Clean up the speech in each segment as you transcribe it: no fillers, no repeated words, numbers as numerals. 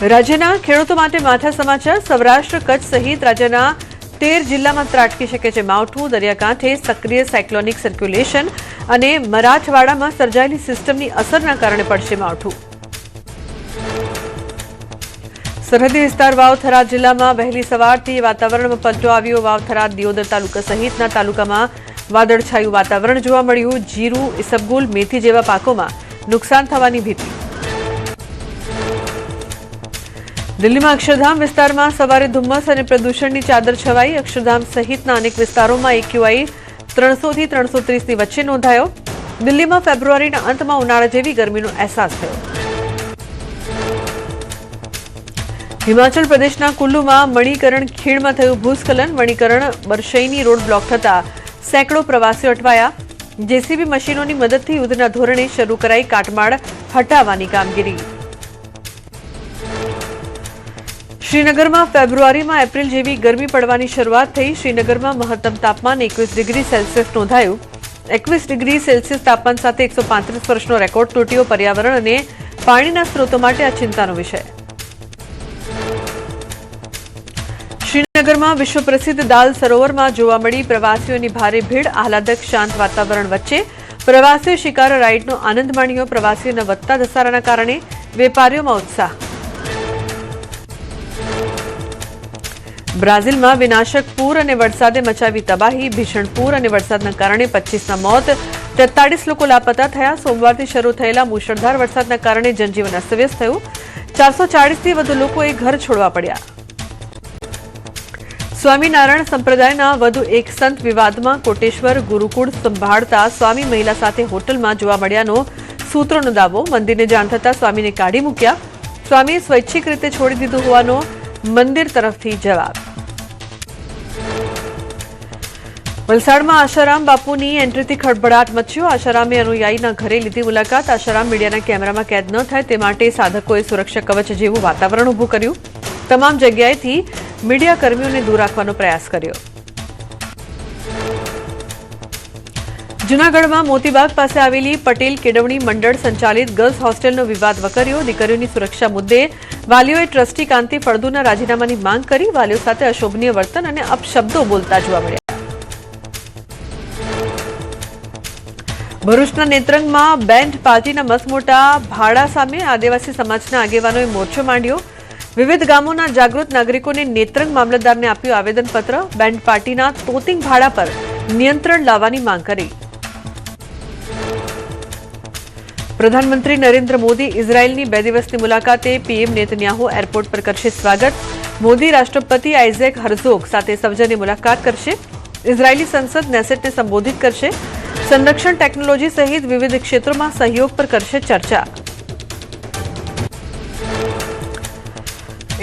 રાજ્યના ખેડૂતો માટે માઠા સમાચાર। સૌરાષ્ટ્ર કચ્છ સહિત રાજ્યના 13 જિલ્લામાં ત્રાટકી શકે છે માવઠું। દરિયાકાંઠે સક્રિય સાયક્લોનિક સર્ક્યુલેશન અને મરાઠવાડામાં સર્જાયેલી સિસ્ટમની અસરના કારણે પડશે માવઠું। સરહદી વિસ્તાર વાવ થરાદ જિલ્લામાં વહેલી સવારથી વાતાવરણમાં પલટો આવ્યો। વાવ થરાદ દિયોદર તાલુકા સહિતના તાલુકામાં વાદળછાયું વાતાવરણ જોવા મળ્યું। જીરું, ઇસબગુલ, મેથી જેવા પાકોમાં નુકસાન થવાની ભીતિ। દિલ્હીમાં અક્ષરધામ વિસ્તારમાં સવારે ધુમ્મસ અને પ્રદૂષણની ચાદર છવાઈ। અક્ષરધામ સહિતના અનેક વિસ્તારોમાં AQI 300 થી 330ની વચ્ચે નોંધાયો। દિલ્હીમાં ફેબ્રુઆરીના અંતમાં ઉનાળા જેવી ગરમીનો અહેસાસ થયો। હિમાચલ પ્રદેશના કુલ્લુમાં મણિકરણ ખીણમાં થયું ભૂસ્ખલન। મણિકરણ બરશૈની રોડ બ્લોક થતા સેંકડો પ્રવાસીઓ અટવાયા। જેસીબી મશીનોની મદદથી યુદ્ધના ધોરણે શરૂ કરાઈ કાટમાળ હટાવવાની કામગીરી। શ્રીનગરમાં ફેબ્રુઆરીમાં એપ્રિલ જેવી ગરમી પડવાની શરૂઆત થઈ। શ્રીનગરમાં મહત્તમ તાપમાન 21 ડિગ્રી સેલ્સિયસ નોંધાયું। 21 ડિગ્રી સેલ્સિયસ તાપમાન સાથે 135 વર્ષનો રેકોર્ડ તૂટ્યો। પર્યાવરણ અને પાણીના સ્ત્રોતો માટે આ ચિંતાનો વિષય। શ્રીનગરમાં વિશ્વ પ્રસિદ્ધ દાલ સરોવરમાં જોવા મળી પ્રવાસીઓની ભારે ભીડ। આહલાદક શાંત વાતાવરણ વચ્ચે પ્રવાસીઓ શિકાર રાઇડનો આનંદ માણ્યો। પ્રવાસીઓના વધતા ધસારાના કારણે વેપારીઓમાં ઉત્સાહ। બ્રાઝિલમાં વિનાશક પૂર અને વરસાદે મચાવી તબાહી। ભીષણ પૂર અને વરસાદના કારણે 25ના મોત, 43 લોકો લાપતા થયા। સોમવારથી શરૂ થયેલા મુશળધાર વરસાદના કારણે જનજીવન અસ્તવ્યસ્ત થયું। 440થી વધુ લોકોએ ઘર છોડવા પડ્યા। સ્વામિનારાયણ સંપ્રદાયના વધુ એક સંત વિવાદમાં। કોટેશ્વર ગુરુકુળ સંભાળતા સ્વામી મહિલા સાથે હોટલમાં જોવા મળ્યાનો સૂત્રોનો દાવો। મંદિરને જાણ થતાં સ્વામીને કાઢી મૂક્યા। સ્વામીએ સ્વૈચ્છિક રીતે છોડી દીધું હોવાનો મંદિર તરફથી જવાબ। વલસાડમાં આશારામ બાપુની એન્ટ્રીથી ખળભળાટ મચ્યો। આશારામે અનુયાયીના ઘરે લીધી મુલાકાત। આશારામ મીડિયાના કેમેરામાં કેદ ન થાય તે માટે સાધકોએ સુરક્ષા કવચ જેવું વાતાવરણ ઊભું કર્યું। તમામ જગ્યાએથી મીડિયા કર્મીઓને દૂર રાખવાનો પ્રયાસ કર્યો। જૂનાગઢમાં મોતીબાગ પાસે આવેલી પટેલ કેળવણી મંડળ સંચાલિત ગર્લ્સ હોસ્ટેલનો વિવાદ વકર્યો। દીકરીઓની સુરક્ષા મુદ્દે વાલીઓએ ટ્રસ્ટી કાંતિ ફળદુના રાજીનામાની માંગ કરી। વાલીઓ સાથે અશોભનીય વર્તન અને અપશબ્દો બોલતા જોવા મળ્યા। ભરૂચના નેત્રંગમાં બેન્ડ પાર્ટીના મસમોટા ભાડા સામે આદિવાસી સમાજના આગેવાનોએ મોરચો માંડ્યો। વિવિધ ગામોના જાગૃત નાગરિકોને નેત્રંગ મામલતદારને આપ્યું આવેદનપત્ર। બેન્ડ પાર્ટીના તોતિંગ ભાડા પર નિયંત્રણ લાવવાની માંગ કરી। પ્રધાનમંત્રી નરેન્દ્ર મોદી ઇઝરાયેલની 2 દિવસની મુલાકાતે। પીએમ નેતન્યાહુ એરપોર્ટ પર કરશે સ્વાગત। મોદી રાષ્ટ્રપતિ આઇઝેક હર્ઝોગ સાથે સૌજન્ય મુલાકાત કરશે। ઇઝરાયેલી સંસદ નેસેટને સંબોધિત કરશે। સંરક્ષણ ટેકનોલોજી સહિત વિવિધ ક્ષેત્રોમાં સહયોગ પર કરશે ચર્ચા।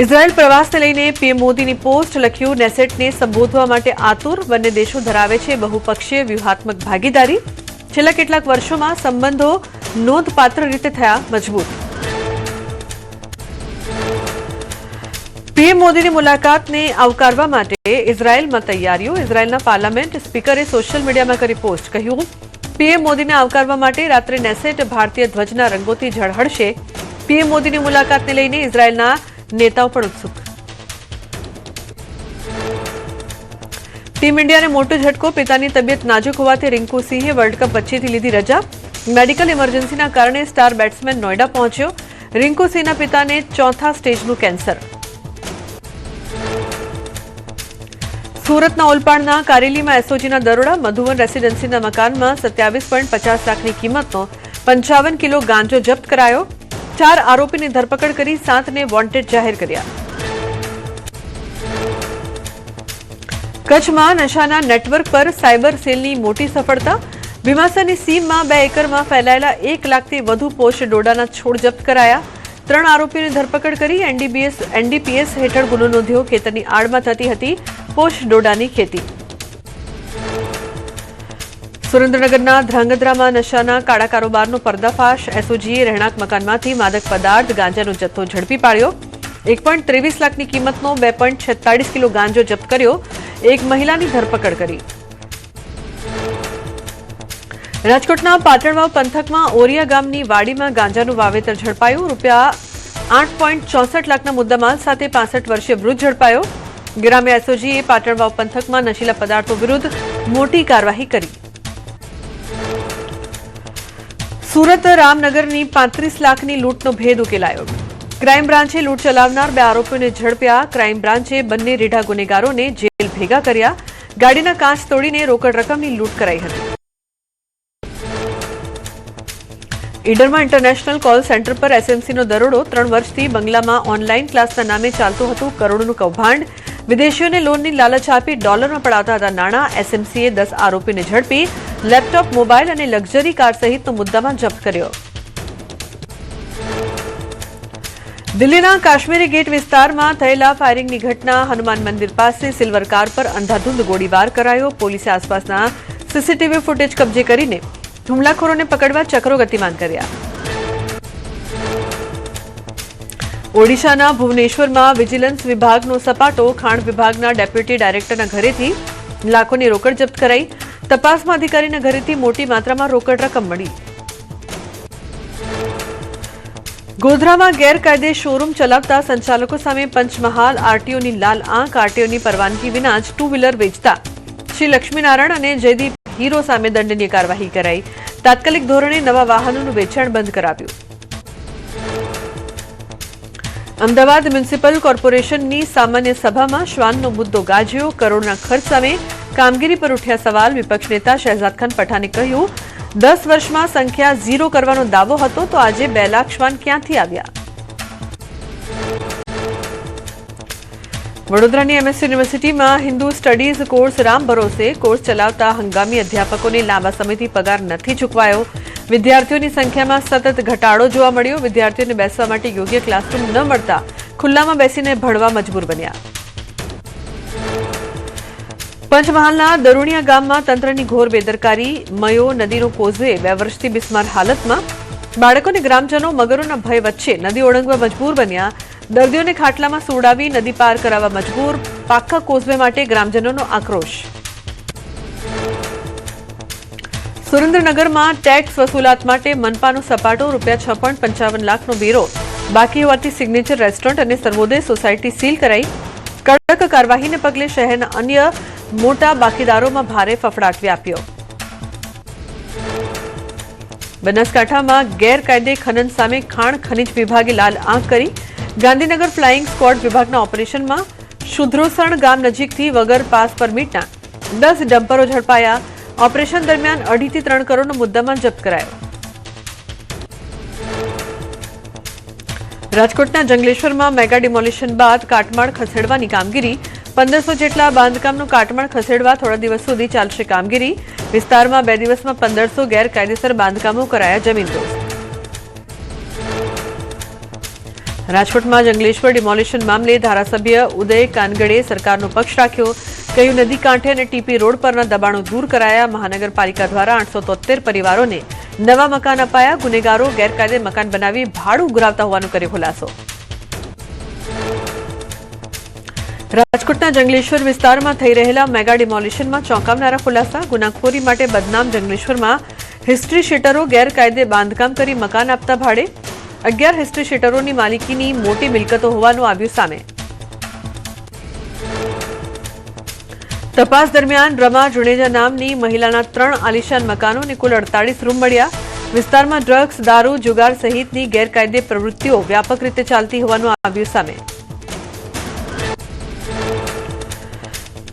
ઇઝરાયેલ પ્રવાસને લઈને પીએમ મોદીની પોસ્ટ લખ્યું। નેસેટને સંબોધવા માટે આતુર। બંને દેશો ધરાવે છે બહુપક્ષીય વ્યૂહાત્મક ભાગીદારી। છેલ્લા કેટલાક વર્ષોમાં સંબંધો નોંધપાત્ર રીતે થયા મજબૂત। પીએમ મોદીની મુલાકાતને આવકારવા માટે ઇઝરાયેલમાં તૈયારીઓ। ઇઝરાયેલના પાર્લામેન્ટ સ્પીકરે સોશિયલ મીડિયામાં કરી પોસ્ટ, કહ્યું પીએમ મોદીને આવકારવા માટે રાત્રે નેસેટ ભારતીય ધ્વજના રંગોથી ઝળહળશે। પીએમ મોદીની મુલાકાતને લઈને ઇઝરાયેલના નેતાઓ પણ ઉત્સુક। ટીમ ઇન્ડિયાને મોટો ઝટકો। પિતાની તબિયત નાજુક હોવાથી રિંકુ સિંહે વર્લ્ડ કપ વચ્ચેથી લીધી રજા। મેડિકલ ઇમરજન્સીના કારણે સ્ટાર બેટ્સમેન નોઈડા પહોંચ્યો। રિંકુ સિંહના પિતાને 4થા સ્ટેજનું કેન્સર। સુરતના ઓલપાડના કારેલીમાં એસઓજીના દરોડા। મધુવન રેસીડેન્સીના મકાનમાં 27.50 લાખની કિંમતનો 55 કિલો ગાંજો જપ્ત કરાયો। 4 આરોપીની ધરપકડ કરી 7ને વોન્ટેડ જાહેર કર્યા। કચ્છમાં નશાના નેટવર્ક પર સાયબર સેલની મોટી સફળતા। ભીમાસરની સીમમાં 2 એકરમાં ફેલાયેલા 1 લાખથી વધુ પોષ ડોડાના છોડ જપ્ત કરાયા। 3 આરોપીની ધરપકડ કરી। એનડીપીએસ હેઠળ ગુનો નોંધ્યો। ખેતરની આડમાં થતી હતી પોષ ડોડાની ખેતી। સુરેન્દ્રનગરના ધ્રાંગધ્રામાં નશાના કાળા કારોબારનો પર્દાફાશ। એસઓજીએ રહેણાંક મકાનમાંથી માદક પદાર્થ ગાંજાનો જથ્થો ઝડપી પાડ્યો। 1.23 લાખની કિંમતનો 2.46 કિલો ગાંજો જપ્ત કર્યો। એક મહિલાની ધરપકડ કરી। રાજકોટના પાટણવાવ પંથકમાં ઓરિયા ગામની વાડીમાં ગાંજાનું વાવેતર ઝડપાયું। 8.64 લાખના મુદ્દામાલ સાથે 65 વર્ષીય વૃદ્ધ ઝડપાયો. ગ્રામ્ય એસઓજીએ પાટણવાવ પંથકમાં નશીલા પદાર્થો વિરુદ્ધ મોટી કાર્યવાહી કરી. સુરત રામનગરની 35 લાખની લૂંટનો ભેદ ઉકેલાયો. ક્રાઇમ બ્રાન્ચે લૂંટ ચલાવનાર 2 આરોપીઓને ઝડપ્યા. ક્રાઇમ બ્રાન્ચે બંને રેઢા ગુનેગારોને જેલ ભેગા કર્યા. ગાડીના કાચ તોડીને રોકડ રકમની લૂંટ કરાઈ હતી. ઈડરમાં ઇન્ટરનેશનલ કોલ સેન્ટર પર એસએમસીનો દરોડો. 3 વર્ષથી બંગલામાં ઓનલાઈન ક્લાસના નામે ચાલતું હતું કરોડોનું કૌભાંડ. વિદેશીઓને લોનની લાલચ આપી ડોલરમાં પડાવતા હતા નાણાં. એસએમસીએ 10 આરોપીને ઝડપી લેપટોપ, મોબાઈલ અને લક્ઝરી કાર સહિતનો મુદ્દામાલ જપ્ત કર્યો. દિલ્હીના કાશ્મીરી ગેટ વિસ્તારમાં થયેલા ફાયરિંગની ઘટના. હનુમાન મંદિર પાસે સિલ્વર કાર પર અંધાધૂંધ ગોળીબાર કરાયો. પોલીસે આસપાસના સીસીટીવી ફૂટેજ કબજે કરીને હુમલાખોરોને પકડવા ચક્રો ગતિમાન કર્યા. ઓડિશાના ભુવનેશ્વરમાં વિજિલન્સ વિભાગનો સપાટો. ખાણ વિભાગના ડેપ્યુટી ડાયરેક્ટરના ઘરેથી લાખોની રોકડ જપ્ત કરાઈ. તપાસમાં અધિકારીના ઘરેથી મોટી માત્રામાં રોકડ રકમ મળી. ગોધરામાં ગેરકાયદે શોરૂમ ચલાવતા સંચાલકો સામે પંચમહાલ આરટીઓની લાલ આંખ. આરટીઓની પરવાનગી વિના જ 2 વ્હીલર વેચતા શ્રી લક્ષ્મીનારાયણ અને જયદીપ હીરો સામે દંડનીય કાર્યવાહી કરાઈ. તાત્કાલિક ધોરણે નવા વાહનોનું વેચાણ બંધ કરાવ્યું. અમદાવાદ મ્યુનિસિપલ કોર્પોરેશનની સામાન્ય સભામાં શ્વાનનો મુદ્દો ગાજ્યો. કરોડના ખર્ચ સામે કામગીરી પર ઉઠ્યા સવાલ. વિપક્ષ નેતા શહેજાદ ખાન પઠાણે કહ્યું, 10 વર્ષમાં સંખ્યા 0 કરવાનો દાવો હતો તો આજે 2 લાખ શ્વાન ક્યાંથી આવ્યા? વડોદરાની એમએસ યુનિવર્સિટીમાં હિન્દુ સ્ટડીઝ કોર્સ રામ ભરોસે. કોર્સ ચલાવતા હંગામી અધ્યાપકોને લાંબા સમયથી પગાર નથી ચૂકવાયો. વિદ્યાર્થીઓની સંખ્યામાં સતત ઘટાડો જોવા મળ્યો. વિદ્યાર્થીઓને બેસવા માટે યોગ્ય ક્લાસરૂમ ન મળતા ખુલ્લામાં બેસીને ભણવા મજબૂર બન્યા. પંચમહાલના દરુણિયા ગામમાં તંત્રની ઘોર બેદરકારી. મયો નદીનો કોઝવે 2 વર્ષથી બિસ્માર હાલતમાં. બાળકોને ગ્રામજનો મગરોના ભય વચ્ચે નદી ઓળંગવા મજબૂર બન્યા. દર્દીઓને ખાટલામાં સુવડાવી નદી પાર કરાવવા મજબૂર. પાક્કા કોઝવે માટે ગ્રામજનોનો આક્રોશ. સુરેન્દ્રનગરમાં ટેક્સ વસૂલાત માટે મનપાનો સપાટો. ₹6.55 લાખનો વેરો બાકી હોવાથી સિગ્નેચર રેસ્ટોરન્ટ અને સર્વોદય સોસાયટી સીલ કરાઈ. કડક કાર્યવાહીને પગલે શહેરના અન્ય મોટા બાકીદારોમાં ભારે ફફડાટ વ્યાપ્યો. બનાસકાંઠામાં ગેરકાયદે ખનન સામે ખાણ ખનીજ વિભાગે લાલ આંખ કરી. ગાંધીનગર ફ્લાઇંગ સ્ક્વોડ વિભાગના ઓપરેશનમાં શુદ્રોસણ ગામ નજીકથી વગર પાસ પરમિટના 10 ડમ્પરો ઝડપાયા. ઓપરેશન દરમિયાન 2.5 થી 3 કરોડનો મુદ્દામાલ જપ્ત કરાયો. રાજકોટના જંગલેશ્વરમાં મેગા ડિમોલિશન બાદ કાટમાળ ખસેડવાની કામગીરી. 1500 જેટલા બાંધકામનું કાટમાળ ખસેડવા થોડા દિવસ સુધી ચાલશે કામગીરી. વિસ્તારમાં 2 દિવસમાં 1500 ગેરકાયદેસર બાંધકામો કરાયા જમીનદોસ્ત. રાજકોટમાં જંગલેશ્વર ડિમોલિશન મામલે ધારાસભ્ય ઉદય કાનગડે સરકારનો પક્ષ રાખ્યો. કહ્યું, નદી કાંઠે અને ટીપી રોડ પરના દબાણો દૂર કરાયા. મહાનગરપાલિકા દ્વારા 873 પરિવારોને નવા મકાન અપાયા. ગુનેગારો ગેરકાયદે મકાન બનાવી ભાડું ઉઘરાવતા હોવાનું કર્યો ખુલાસો. રાજકોટના જંગલેશ્વર વિસ્તારમાં થઈ રહેલા મેગા ડિમોલિશનમાં ચોંકાવનારા ખુલાસા. ગુનાખોરી માટે બદનામ જંગલેશ્વરમાં હિસ્ટ્રી શીટરો ગેરકાયદે બાંધકામ કરી મકાન આપતા ભાડે. 11 હિસ્ટ્રી શીટરોની માલિકીની મોટી મિલકતો હોવાનું આવ્યું સામે. તપાસ દરમિયાન રમા જુણેજા નામની મહિલાના 3 આલિશાન મકાનો અને કુલ 48 રૂમ મળ્યા. વિસ્તારમાં ડ્રગ્સ, દારૂ, જુગાર સહિતની ગેરકાયદે પ્રવૃત્તિઓ વ્યાપક રીતે ચાલતી હોવાનું આવ્યું સામે.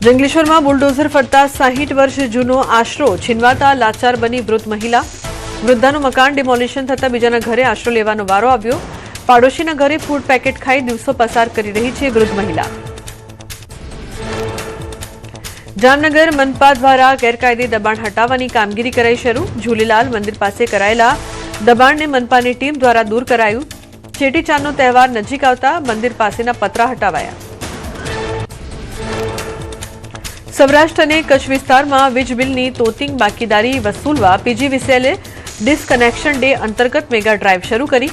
જંગલેશ્વરમાં બુલડોઝર ફરતા 60 વર્ષ જૂનો આશરો છીનવાતા લાચાર બની વૃદ્ધ મહિલા. વૃદ્ધાનું મકાન ડિમોલિશન થતા બીજાના ઘરે આશરો લેવાનો વારો આવ્યો. પાડોશીના ઘરે ફૂડ પેકેટ ખાઈ દિવસો પસાર કરી રહી છે વૃદ્ધ મહિલા. જામનગર મનપા દ્વારા ગેરકાયદે દબાણ હટાવવાની કામગીરી કરાઈ શરૂ. ઝૂલેલાલ મંદિર પાસે કરાયેલા દબાણને મનપાની ટીમ દ્વારા દૂર કરાયું. ચેટીચાંદનો તહેવાર નજીક આવતા મંદિર પાસેના પતરા હટાવાયા. સૌરાષ્ટ્ર અને કચ્છ વિસ્તારમાં વીજ બિલની તોતિંગ બાકીદારી વસૂલવા પીજીવીસીએલે ડિસકનેક્શન ડે અંતર્ગત મેગા ડ્રાઈવ શરૂ કરી.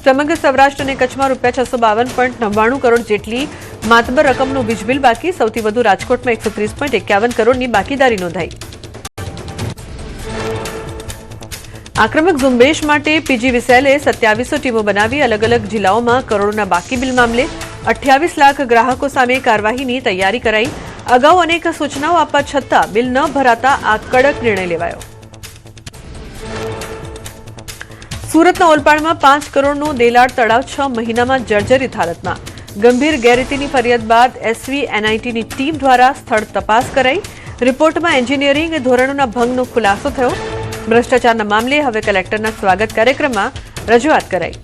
સમગ્ર સૌરાષ્ટ્ર અને કચ્છમાં ₹652.99 કરોડ જેટલી માતબર રકમનું વીજ બિલ બાકી. સૌથી વધુ રાજકોટમાં 130.51 કરોડની બાકીદારી નોંધાઈ. આક્રમક ઝુંબેશ માટે પીજી વિસેલે 2700 ટીમો બનાવી અલગ અલગ જિલ્લાઓમાં કરોડોના બાકી બિલ મામલે 28 લાખ ગ્રાહકો સામે કાર્યવાહીની તૈયારી કરાઈ. અગાઉ અનેક સૂચનાઓ આપવા છતાં બિલ ન ભરાતા આ કડક નિર્ણય લેવાયો. સુરતના ઓલપાડમાં 5 કરોડનું દેલાડ તળાવ 6 મહિનામાં જર્જરિત હાલતમાં. ગંભીર ગેરરીતિની ફરિયાદ બાદ SVNITની ટીમ દ્વારા સ્થળ તપાસ કરાઈ. રિપોર્ટમાં એન્જિનિયરિંગ ધોરણોના ભંગનો ખુલાસો થયો. ભ્રષ્ટાચારના મામલે હવે કલેક્ટરના સ્વાગત કાર્યક્રમમાં રજૂઆત કરાઈ.